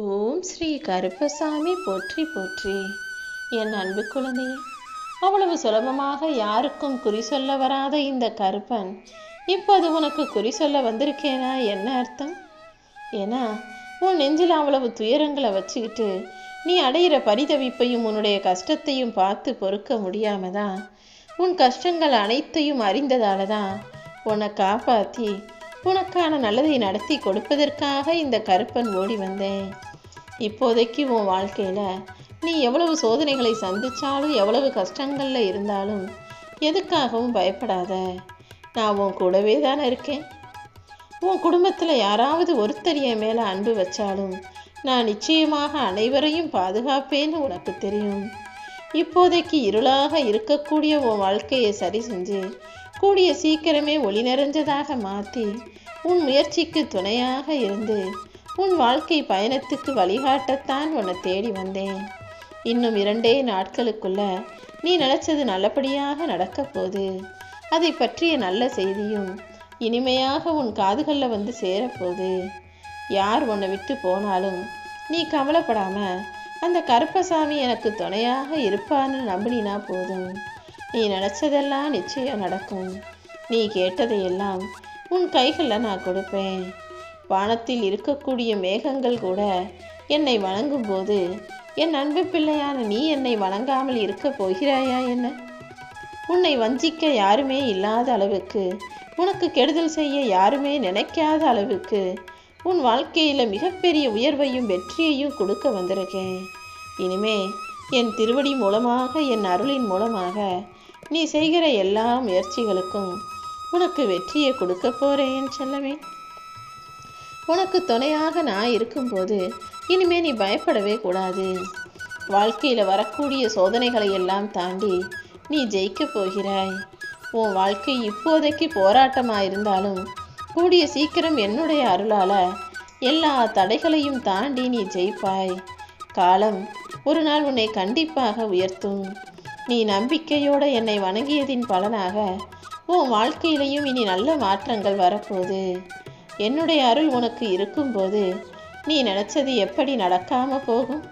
ஓம் ஸ்ரீ கருப்பசாமி போற்றி போற்றி. என் அன்பு குழந்தையே, அவ்வளவு சுலபமாக யாருக்கும் குறி சொல்ல வராத இந்த கருப்பன் இப்போது உனக்கு குறி சொல்ல வந்திருக்கேனா என்ன அர்த்தம்? ஏன்னா உன் நெஞ்சில் அவ்வளவு துயரங்களை வச்சுக்கிட்டு நீ அடையிற பரிதவிப்பையும் உன்னுடைய கஷ்டத்தையும் பார்த்து பொறுக்க முடியாம தான், உன் கஷ்டங்கள் அனைத்தையும் அறிந்ததால தான் உன்னை காப்பாற்றி உனக்கான நல்லதை நடத்தி கொடுப்பதற்காக இந்த கருப்பன் ஓடி வந்தேன். இப்போதைக்கு உன் வாழ்க்கையில் நீ எவ்வளவு சோதனைகளை சந்தித்தாலும் எவ்வளவு கஷ்டங்களில் இருந்தாலும் எதுக்காகவும் பயப்படாத. நான் உன் கூடவே தானே இருக்கேன். உன் குடும்பத்தில் யாராவது ஒருத்தர் என் மேலே அன்பு வச்சாலும் நான் நிச்சயமாக அனைவரையும் பாதுகாப்பேன்னு உனக்கு தெரியும். இப்போதைக்கு இருளாக இருக்கக்கூடிய உன் வாழ்க்கையை சரி செஞ்சு கூடிய சீக்கிரமே ஒளி நிறைஞ்சதாக மாற்றி உன் முயற்சிக்கு துணையாக இருந்து உன் வாழ்க்கை பயணத்துக்கு வழிகாட்டத்தான் உன்னை தேடி வந்தேன். இன்னும் 2 நாட்களுக்குள்ள நீ நினைச்சது நல்லபடியாக நடக்க போகுது. அதை பற்றிய நல்ல செய்தியும் இனிமையாக உன் காதுகளில் வந்து சேரப்போகுது. யார் உன்னை விட்டு போனாலும் நீ கவலைப்படாம அந்த கருப்பசாமி எனக்கு துணையாக இருப்பான்னு நம்பினா போதும். நீ நினச்சதெல்லாம் நிச்சயம் நடக்கும். நீ கேட்டதையெல்லாம் உன் கைகளில் நான் கொடுப்பேன். வானத்தில் இருக்கக்கூடிய மேகங்கள் கூட என்னை வணங்கும் போது என் அன்பு பிள்ளையான நீ என்னை வணங்காமல் இருக்க போகிறாயா என்ன? உன்னை வஞ்சிக்க யாருமே இல்லாத அளவுக்கு, உனக்கு கெடுதல் செய்ய யாருமே நினைக்காத அளவுக்கு உன் வாழ்க்கையில் மிகப்பெரிய உயர்வையும் வெற்றியையும் கொடுக்க வந்திருக்கேன். இனிமே என் திருவடி மூலமாக, என் அருளின் மூலமாக நீ செய்கிற எல்லா முயற்சிகளுக்கும் உனக்கு வெற்றியை கொடுக்க போறேன் செல்லமே. உனக்கு துணையாக நான் இருக்கும்போது இனிமே நீ பயப்படவே கூடாது. வாழ்க்கையில் வரக்கூடிய சோதனைகளை எல்லாம் தாண்டி நீ ஜெயிக்க போகிறாய். உன் வாழ்க்கை இப்போதைக்கு போராட்டமாக இருந்தாலும் கூடிய சீக்கிரம் என்னுடைய அருளால் எல்லா தடைகளையும் தாண்டி நீ ஜெயிப்பாய். காலம் ஒரு நாள் உன்னை கண்டிப்பாக உயர்த்தும். நீ நம்பிக்கையோடு என்னை வணங்கியதின் பலனாக உன் வாழ்க்கையிலையும் இனி நல்ல மாற்றங்கள் வரப்போகுது. என்னுடைய அருள் உனக்கு இருக்கும்போது நீ நினச்சது எப்படி நடக்காம போகும்?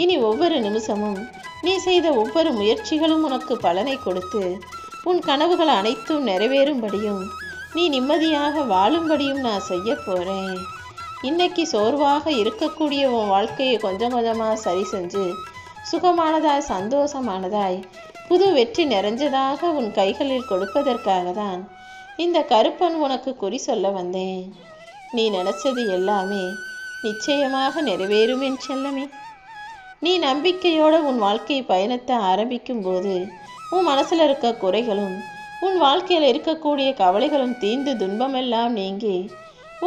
இனி ஒவ்வொரு நிமிஷமும் நீ செய்த ஒவ்வொரு முயற்சிகளும் உனக்கு பலனை கொடுத்து உன் கனவுகள் அனைத்தும் நிறைவேறும்படியும் நீ நிம்மதியாக வாழும்படியும் நான் செய்ய போகிறேன். இன்னைக்கு சோர்வாக இருக்கக்கூடிய உன் வாழ்க்கையை கொஞ்சம் கொஞ்சமாக சரி செஞ்சு சுகமானதாய் சந்தோஷமானதாய் புது வெற்றி நிறைஞ்சதாக உன் கைகளில் கொடுப்பதற்காக தான் இந்த கருப்பன் உனக்கு குறி சொல்ல வந்தேன். நீ நினைச்சது எல்லாமே நிச்சயமாக நிறைவேறும் என் செல்லமே. நீ நம்பிக்கையோடு உன் வாழ்க்கை பயணத்தை ஆரம்பிக்கும் போது உன் மனசில் இருக்க குறைகளும் உன் வாழ்க்கையில் இருக்கக்கூடிய கவலைகளும் தீர்ந்து துன்பமெல்லாம் நீங்கி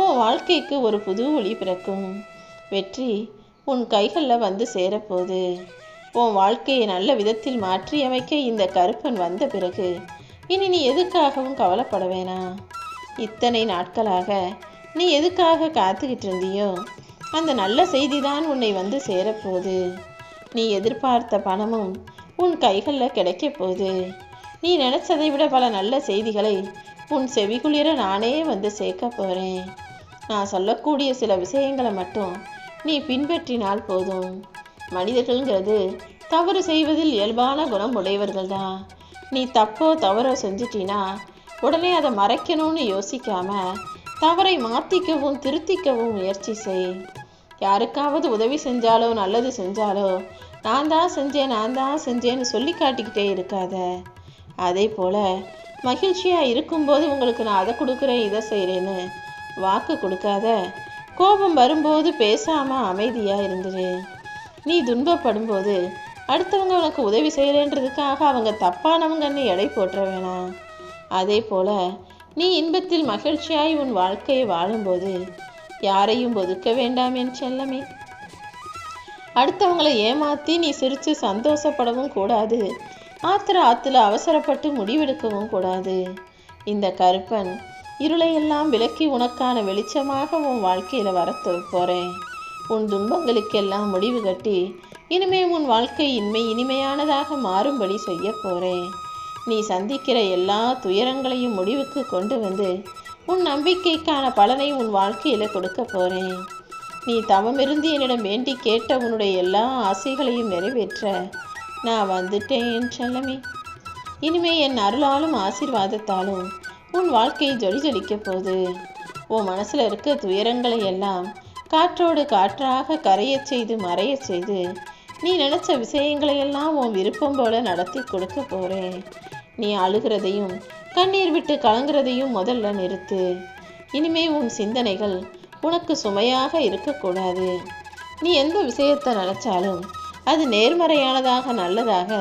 உன் வாழ்க்கைக்கு ஒரு புது ஒளி பிறக்கும். வெற்றி உன் கைகளில் வந்து சேரப்போகுது. உன் வாழ்க்கையை நல்ல விதத்தில் மாற்றி அமைக்க இந்த கருப்பன் வந்த பிறகு இனி நீ எதுக்காகவும் கவலைப்பட வேணாம். இத்தனை நாட்களாக நீ எதுக்காக காத்துக்கிட்டு இருந்தியோ அந்த நல்ல செய்தி தான் உன்னை வந்து சேரப்போகுது. நீ எதிர்பார்த்த பணமும் உன் கைகளில் கிடைக்க போகுது. நீ நினச்சதை விட பல நல்ல செய்திகளை உன் செவிகுளிர நானே வந்து சேர்க்க போகிறேன். நான் சொல்லக்கூடிய சில விஷயங்களை மட்டும் நீ பின்பற்றினால் போதும். மனிதர்கள்ங்கிறது தவறு செய்வதில் இயல்பான குணம் உடையவர்கள் தான். நீ தப்போ தவறோ செஞ்சிட்டினா உடனே அதை மறைக்கணும்னு யோசிக்காம தவறை மாற்றிக்கவும் திருத்திக்கவும் முயற்சி செய். யாருக்காவது உதவி செஞ்சாலோ நல்லது செஞ்சாலோ நான் தான் செஞ்சேன்னு சொல்லி காட்டிக்கிட்டே இருக்காத. அதே போல் மகிழ்ச்சியாக இருக்கும்போது உங்களுக்கு நான் அதை கொடுக்குறேன் இதை செய்கிறேன்னு வாக்கு கொடுக்காத. கோபம் வரும்போது பேசாமல் அமைதியாக இருந்துரு. நீ துன்பப்படும்போது அடுத்தவங்க உனக்கு உதவி செய்யலைன்றதுக்காக அவங்க தப்பானவங்கன்னு எடை போட்டுற வேணாம். அதே போல் நீ இன்பத்தில் மகிழ்ச்சியாய் உன் வாழ்க்கையை வாழும்போது யாரையும் ஒதுக்க வேண்டாம் என் செல்லமே. அடுத்தவங்களை ஏமாற்றி நீ சிரித்து சந்தோஷப்படவும் கூடாது. ஆத்துல அவசரப்பட்டு முடிவெடுக்கவும் கூடாது. இந்த கருப்பன் இருளையெல்லாம் விலக்கி உனக்கான வெளிச்சமாக உன் வாழ்க்கையில் வர போகிறேன். உன் துன்பங்களுக்கெல்லாம் முடிவு கட்டி இனிமே உன் வாழ்க்கை இனிமையானதாக மாறும்படி செய்ய போகிறேன். நீ சந்திக்கிற எல்லா துயரங்களையும் முடிவுக்கு கொண்டு வந்து உன் நம்பிக்கைக்கான பலனை உன் வாழ்க்கையில் கொடுக்க போகிறேன். நீ தவமிருந்து என்னிடம் வேண்டி கேட்ட உன்னுடைய எல்லா ஆசைகளையும் நிறைவேற்ற நான் வந்துட்டேன் என் செல்லமே. இனிமே என் அருளாலும் ஆசீர்வாதத்தாலும் உன் வாழ்க்கையை ஜொலி ஜொலிக்க போகுது. உன் மனசுல இருக்க துயரங்களை எல்லாம் காற்றோடு காற்றாக கரையச் செய்து மறையச் செய்து நீ நினைச்ச விஷயங்களை எல்லாம் உன் விருப்பம் போல நடத்தி கொடுக்க போறேன். நீ அழுகிறதையும் கண்ணீர் விட்டு கலங்குறதையும் முதல்ல நிறுத்து. இனிமே உன் சிந்தனைகள் உனக்கு சுமையாக இருக்கக்கூடாது. நீ எந்த விஷயத்தை நினைச்சாலும் அது நேர்மறையானதாக நல்லதாக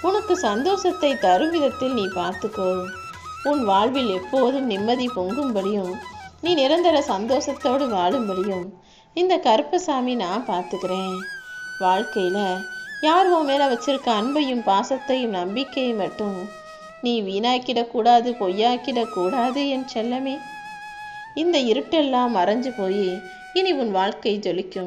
உனக்கு சந்தோஷத்தை தரும் விதத்தில் நீ பார்த்துக்கோ. உன் வாழ்வில் எப்போதும் நிம்மதி பொங்கும்படியும் நீ நிரந்தர சந்தோஷத்தோடு வாழும்படியும் இந்த கருப்பசாமி நான் பார்த்துக்கிறேன். வாழ்க்கையில யார் உன் மேல வச்சிருக்க அன்பையும் பாசத்தையும் நம்பிக்கையும் மட்டும் நீ வீணாக்கிடக்கூடாது, பொய்யாக்கிடக்கூடாது என் செல்லமே. இந்த இருட்டெல்லாம் மறைஞ்சு போய் இனி உன் வாழ்க்கை ஜொலிக்கும்.